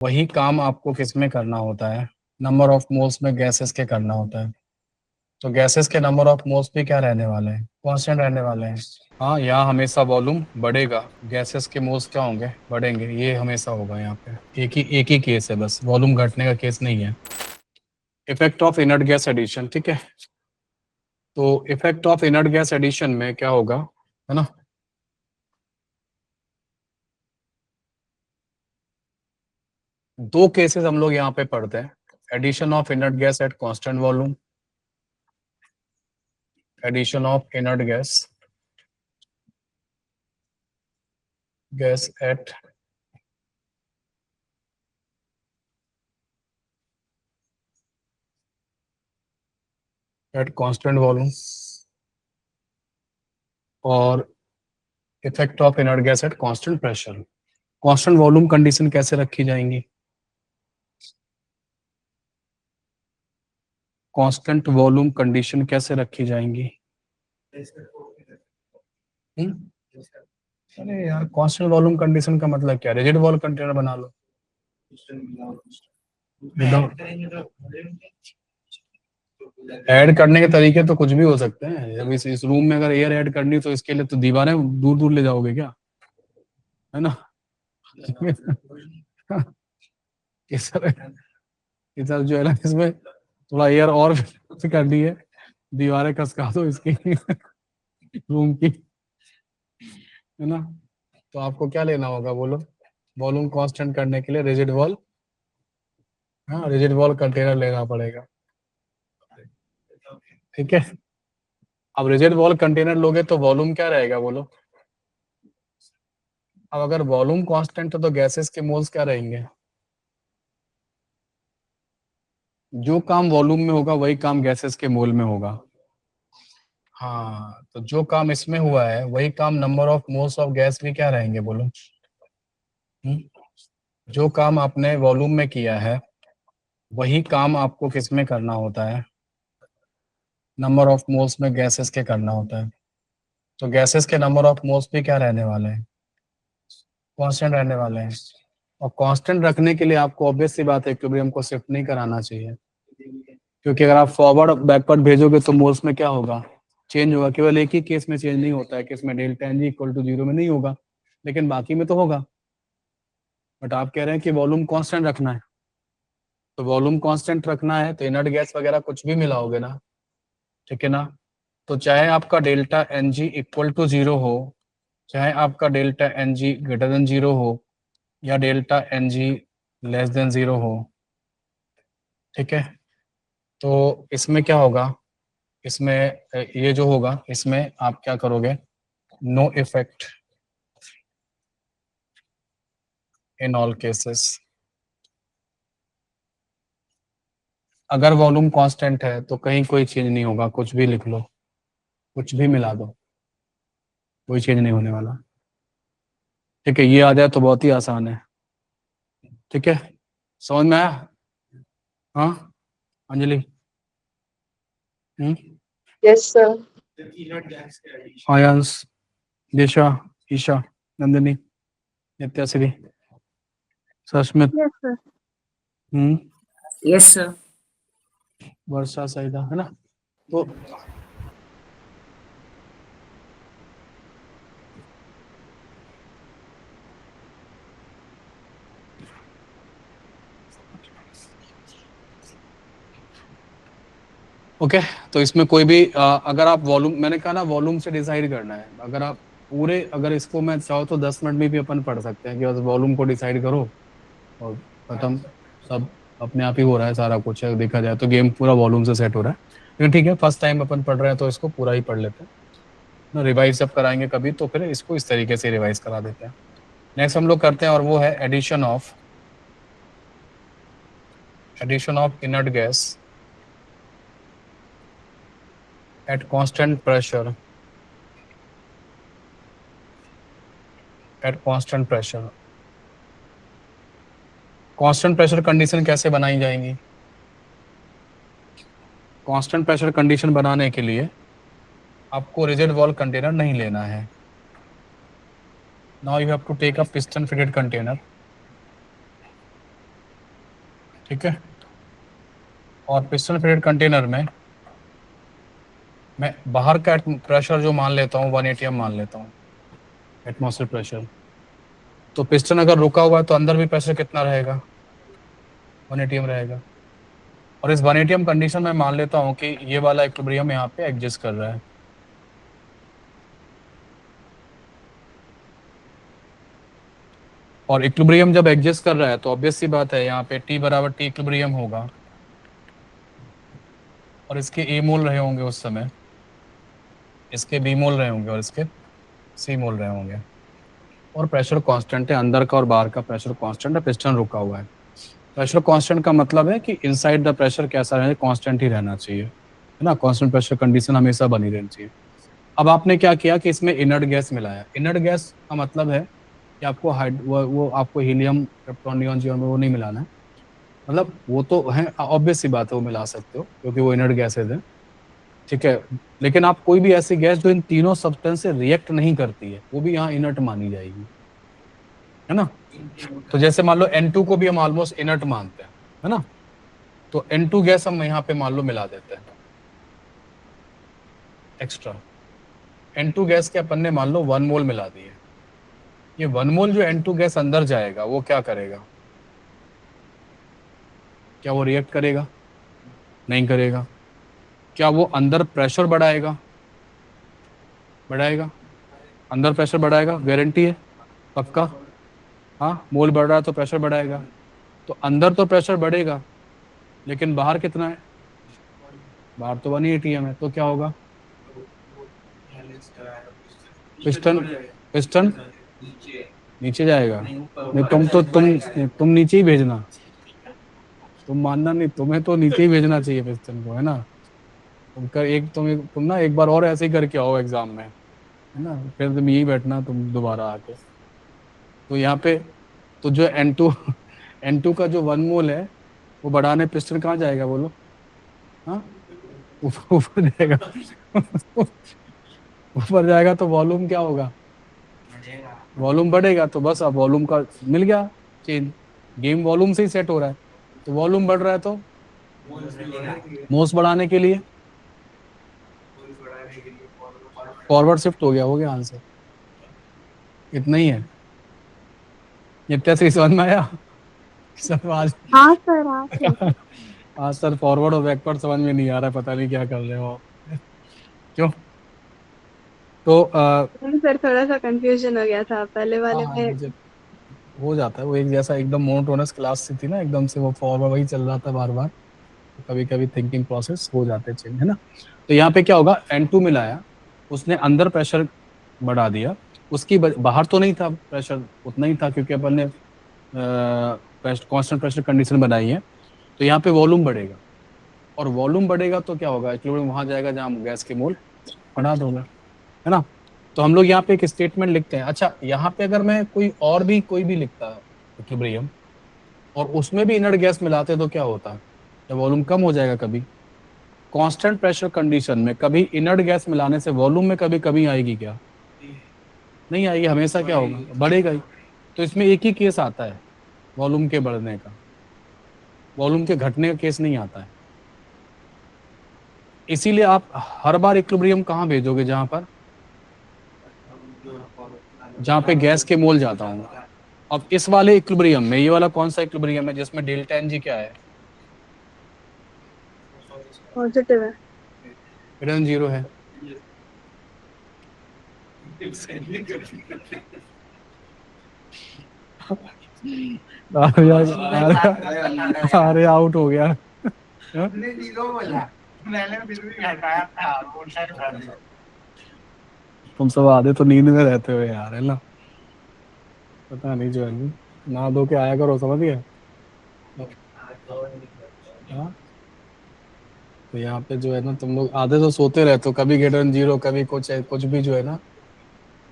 वही काम आपको किस में करना होता है? नंबर ऑफ मोल्स में गैसेस के करना होता है। तो गैसेस के नंबर ऑफ मोल्स भी क्या रहने वाले हैं? कांस्टेंट रहने वाले हैं। हाँ, यहाँ हमेशा वॉल्यूम बढ़ेगा, गैसेस के मोल्स क्या होंगे? बढ़ेंगे। ये हमेशा होगा यहाँ पे। एक ही केस है बस, वॉल्यूम घटने का केस नहीं है। Effect of inert gas addition, ठीक है। तो effect of inert gas addition में क्या होगा, है ना? दो केसेस हम लोग यहाँ पे पढ़ते हैं। Addition of inert gas at constant volume, addition of inert gas at constant volume, और effect of inert gas at constant pressure. Constant volume condition कैसे रखी जाएंगी? कांस्टेंट वॉल्यूम कंडीशन कैसे रखी जाएंगी? हम्म? अरे यार, कांस्टेंट वॉल्यूम कंडीशन का मतलब क्या? रिजिड वॉल कंटेनर बना लो। विदाउट ऐड करने के तरीके तो कुछ भी हो सकते हैं। जब इस रूम में अगर एयर ऐड करनी तो इसके लिए तो दीवारें दूर दूर ले जाओगे क्या, है ना? इस तरह जो है ना, इसमें थोड़ा एयर और करनी है, दीवारें खसका दो इसकी रूम की, है ना? तो आपको क्या लेना होगा बोलो? वॉल्यूम कांस्टेंट करने के लिए रिजिड वॉल, हाँ, रिजिड वॉल कंटेनर लेना पड़ेगा, ठीक है। अब रिजिड वॉल कंटेनर लोगे तो वॉल्यूम क्या रहेगा बोलो? अब अगर वॉल्यूम कांस्टेंट है तो गैसेस के मोल्स क्या रहेंगे? जो काम वॉल्यूम में होगा वही काम गैसेस के मोल में होगा। हाँ, तो जो काम इसमें हुआ है वही काम number of moles of gas भी क्या रहेंगे बोलो? हम्म? जो काम आपने वॉल्यूम में किया है वही काम आपको किस में करना होता है? नंबर ऑफ मोल्स में गैसेस के करना होता है। तो गैसेस के नंबर ऑफ मोल्स भी क्या रहने वाले हैं? कांस्टेंट रहने वाले हैं। और कांस्टेंट रखने के लिए आपको ऑब्वियस सी बात है, इक्विलिब्रियम को शिफ्ट नहीं कराना चाहिए, क्योंकि अगर आप फॉरवर्ड बैकवर्ड भेजोगे तो मोल्स में क्या होगा? चेंज होगा। केवल एक ही केस में चेंज नहीं होता है कि इसमें delta n g equal to 0 में नहीं होगा, लेकिन बाकी में तो होगा। बट आप कह रहे हैं कि वॉल्यूम कांस्टेंट रखना है, तो वॉल्यूम कांस्टेंट रखना है तो इनर्ट गैस वगैरह कुछ भी मिलाओगे ना, ठीक है ना? तो चाहे आपका delta n g equal to 0 हो, चाहे आपका delta n g greater than 0 हो, या delta n g less than 0 हो, ठीक है। तो इसमें क्या होगा? इसमें ये जो होगा इसमें आप क्या करोगे? No effect in all cases. अगर वॉल्यूम कांस्टेंट है तो कहीं कोई चेंज नहीं होगा, कुछ भी लिख लो, कुछ भी मिला दो, कोई चेंज नहीं होने वाला, ठीक है। ये आ जाए तो बहुत ही आसान है, ठीक है। समझ में आया? हाँ, Anjali? Yes sir. Aayansh, Disha, Isha, Nandini, Nityashree, Sasmit, yes sir. Yes sir. Varsha, Saeeda, है ना? तो ओके, तो इसमें कोई भी अगर आप वॉल्यूम, मैंने कहा ना वॉल्यूम से डिसाइड करना है। अगर आप पूरे, अगर इसको मैं चाहो तो 10 मिनट में भी अपन पढ़ सकते हैं कि बस वॉल्यूम को डिसाइड करो और खत्म। सब अपने आप ही हो रहा है, सारा कुछ है, देखा जाए तो गेम पूरा वॉल्यूम से सेट हो रहा है। लेकिन ठीक है, फर्स्ट टाइम अपन पढ़ रहे हैं तो इसको पूरा ही पढ़ लेते हैं ना। रिवाइज जब कराएंगे कभी तो फिर इसको इस तरीके से रिवाइज करा देते हैं। नेक्स्ट हम लोग करते हैं और वो है addition of inert gas at constant pressure, constant pressure condition कैसे बनाई जाएंगी? कांस्टेंट प्रेशर कंडीशन बनाने के लिए आपको रिजिड वॉल कंटेनर नहीं लेना है। Now you have to take a piston fitted container, ठीक है। और पिस्टन फिटेड कंटेनर में मैं बाहर का प्रेशर जो मान लेता हूँ 1 atm मान लेता हूँ, एटमॉस्फेयर प्रेशर। तो पिस्टन अगर रुका हुआ है तो अंदर भी प्रेशर कितना रहेगा, 1 atm रहेगा। और इस 1 atm कंडीशन में मान लेता हूँ कि ये वाला इक्विलिब्रियम यहाँ पे एग्जिस्ट कर रहा है। और इक्विलिब्रियम जब एग्जिस्ट कर रहा है तो ऑब्वियस सी बात है यहाँ पे T बराबर T इक्विलिब्रियम होगा, और इसके ए मोल रहे होंगे उस समय, इसके बी मोल रहे होंगे और इसके सी मोल रहे होंगे। और प्रेशर कांस्टेंट है, अंदर का और बाहर का प्रेशर कांस्टेंट है, पिस्टन रुका हुआ है। प्रेशर कांस्टेंट का मतलब है कि इनसाइड द प्रेशर कैसा रहना, कांस्टेंट ही रहना चाहिए, है ना। कांस्टेंट प्रेशर कंडीशन हमेशा बनी रहनी चाहिए। अब आपने क्या किया कि इसमें इनर्ट गैस मिलाया। इनर्ट गैस का मतलब है कि आपको वो आपको हीलियम, क्रिप्टॉन, नियॉन, जियोन में वो नहीं मिलाना है। मतलब वो तो है, ऑब्वियस सी बात है, वो मिला सकते हो क्योंकि वो इनर्ट गैसेज है, ठीक है। लेकिन आप कोई भी ऐसी गैस जो इन तीनों सब्सटेंस से रिएक्ट नहीं करती है, वो भी यहाँ इनर्ट मानी जाएगी, है ना। तो जैसे मान लो N2 को भी हम ऑलमोस्ट इनर्ट मानते हैं, है ना। तो N2 गैस हम यहाँ पे मान लो मिला देते हैं एक्स्ट्रा। N2 गैस के अपन ने मान लो 1 मोल मिला दी है। ये 1 मोल जो N2 गैस अंदर जाएगा वो क्या करेगा, क्या वो रिएक्ट करेगा, नहीं करेगा। क्या वो अंदर प्रेशर बढ़ाएगा, बढ़ाएगा, अंदर प्रेशर बढ़ाएगा, गारंटी है, पक्का। हाँ, मोल बढ़ रहा है तो प्रेशर बढ़ाएगा। तो अंदर तो प्रेशर बढ़ेगा, लेकिन बाहर कितना है, बाहर तो 1 atm है, तो क्या होगा, पिस्टन, पिस्टन नीचे जाएगा। नहीं, तुम नीचे ही भेजना, तुम मानना नहीं, तुम्हें तो नीचे ही भेजना चाहिए पिस्टन को, है ना। तुम ना एक बार और ऐसे ही करके आओ एग्जाम में, है ना, फिर तुम यही बैठना तुम दोबारा आके। तो यहाँ पे तो जो N2 N2 का जो 1 मोल है वो बढ़ाने पिस्टन कहाँ जाएगा बोलो, हाँ, ऊपर ऊपर जाएगा। ऊपर जाएगा तो वॉल्यूम क्या होगा, वॉल्यूम बढ़ेगा। तो बस अब वॉल्यूम का मिल गया चेंज, गेम वॉल्यूम से ही सेट हो रहा है। तो वॉल्यूम बढ़ रहा है तो मोस बढ़ाने के लिए फॉरवर्ड शिफ्ट हो गया आंसर। इतना ही है। इतना से समझ में आया सब आज। हाँ सर, हाँ सर। आज सर फॉरवर्ड और बैकवर्ड समझ में नहीं आ रहा है, पता नहीं क्या कर रहे हो आप। क्यों। तो नहीं सर, थोड़ा सा कंफ्यूजन हो गया था पहले हाँ वाले हाँ, में। मुझे हो जाता है वो, एक जैसा एकदम मोनोटोनस क्लास से थी ना, एकदम से वो फॉरवर्ड वही चल रहा था बार बार। तो कभी कभी थिंकिंग प्रोसेस हो जाते हैं चेंज, है ना। तो यहाँ पे क्या होगा, N2 मिलाया, उसने अंदर प्रेशर बढ़ा दिया। बाहर तो नहीं था प्रेशर, उतना ही था क्योंकि अपन ने कांस्टेंट प्रेशर कंडीशन बनाई है। तो यहाँ पे वॉल्यूम बढ़ेगा, और वॉल्यूम बढ़ेगा तो क्या होगा, इक्विलिब्रियम वहां जाएगा जहां गैस के मोल बढ़ा दोगे, है ना। तो हम लोग यहाँ पे एक स्टेटमेंट लिखते हैं। अच्छा, यहाँ पे अगर मैं कोई भी लिखता इक्विलिब्रियम और उसमें भी इनर्ट गैस मिलाते तो क्या होता, जब वॉल्यूम कम हो जाएगा कभी। कांस्टेंट प्रेशर कंडीशन में कभी इनर्ट गैस मिलाने से वॉल्यूम में कभी कमी आएगी क्या, नहीं आएगी, हमेशा क्या होगा, बढ़ेगा ही। तो इसमें एक ही केस आता है वॉल्यूम के बढ़ने का, वॉल्यूम के घटने का केस नहीं आता है। इसीलिए आप हर बार इक्विलिब्रियम कहाँ भेजोगे, जहां पे गैस के मोल जाता हूँ। अब इस वाले इक्विलिब्रियम में, ये वाला कौन सा इक्विलिब्रियम है जिसमें डेल्टा एन जी क्या है, पॉजिटिव है। हिडन जीरो है। अरे आउट हो गया। तुम सब आधे तो नींद में रहते हो यार, है ना। पता नहीं जो है नहीं, ना धो के आया करो, समझ गए। हाँ, तो यहाँ पे जो है ना, तुम लोग आधे तो सोते रहते हो, कभी गेटन जीरो, कभी कुछ है, कुछ भी जो है ना,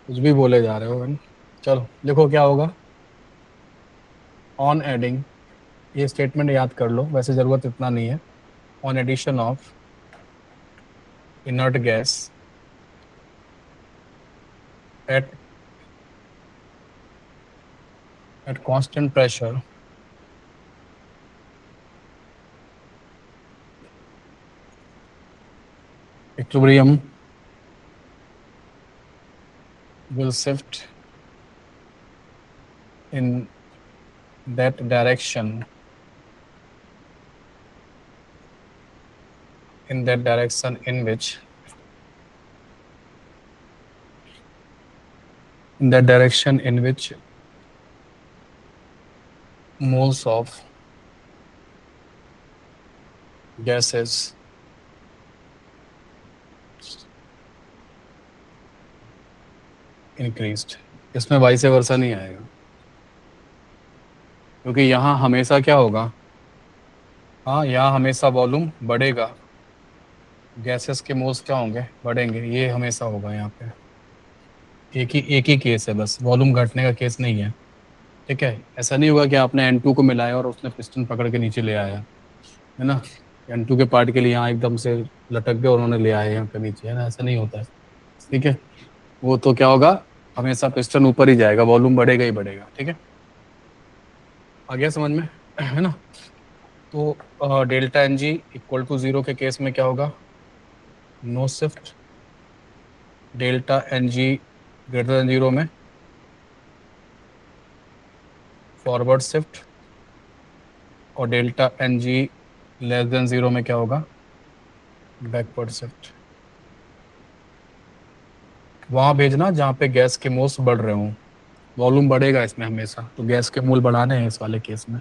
कुछ भी बोले जा रहे हो, है ना। चलो लिखो क्या होगा, ऑन एडिंग, ये स्टेटमेंट याद कर लो, वैसे जरूरत इतना नहीं है। On addition of inert gas at constant pressure equilibrium will shift in that direction in which moles of gases increased। इसमें वाइस वर्सा नहीं आएगा, क्योंकि यहाँ हमेशा क्या होगा, हाँ यहाँ हमेशा वॉल्यूम बढ़ेगा, गैसेस के मोल्स क्या होंगे, बढ़ेंगे, ये हमेशा होगा। यहाँ पे एक ही केस है बस, वॉल्यूम घटने का केस नहीं है। ठीक है, ऐसा नहीं होगा कि आपने N2 को मिलाया और उसने पिस्टन पकड़ के नीचे ले आया, है ना, N2 के पार्ट के लिए यहाँ एकदम से लटक गए और उन्होंने ले आए यहाँ पे नीचे, है ना, ऐसा नहीं होता है। ठीक है, वो तो क्या होगा, हमेशा पिस्टन ऊपर ही जाएगा, वॉल्यूम बढ़ेगा ही बढ़ेगा। ठीक है, आ गया समझ में, है ना। तो delta n g equal to 0 के केस में क्या होगा, no shift. Delta n g greater than 0 में फॉरवर्ड शिफ्ट, और delta n g less than 0 में क्या होगा, बैकवर्ड शिफ्ट। वहां भेजना जहाँ पे गैस के मोल्स बढ़ रहे हों, वॉल्यूम बढ़ेगा इसमें हमेशा, तो गैस के मोल बढ़ाने हैं इस वाले केस में।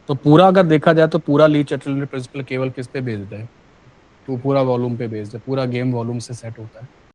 तो पूरा अगर देखा जाए तो पूरा ली चैटरलैंड प्रिंसिपल केवल किस पे बेस्ड है, तो पूरा वॉल्यूम पे बेस्ड है, पूरा गेम वॉल्यूम से सेट होता है।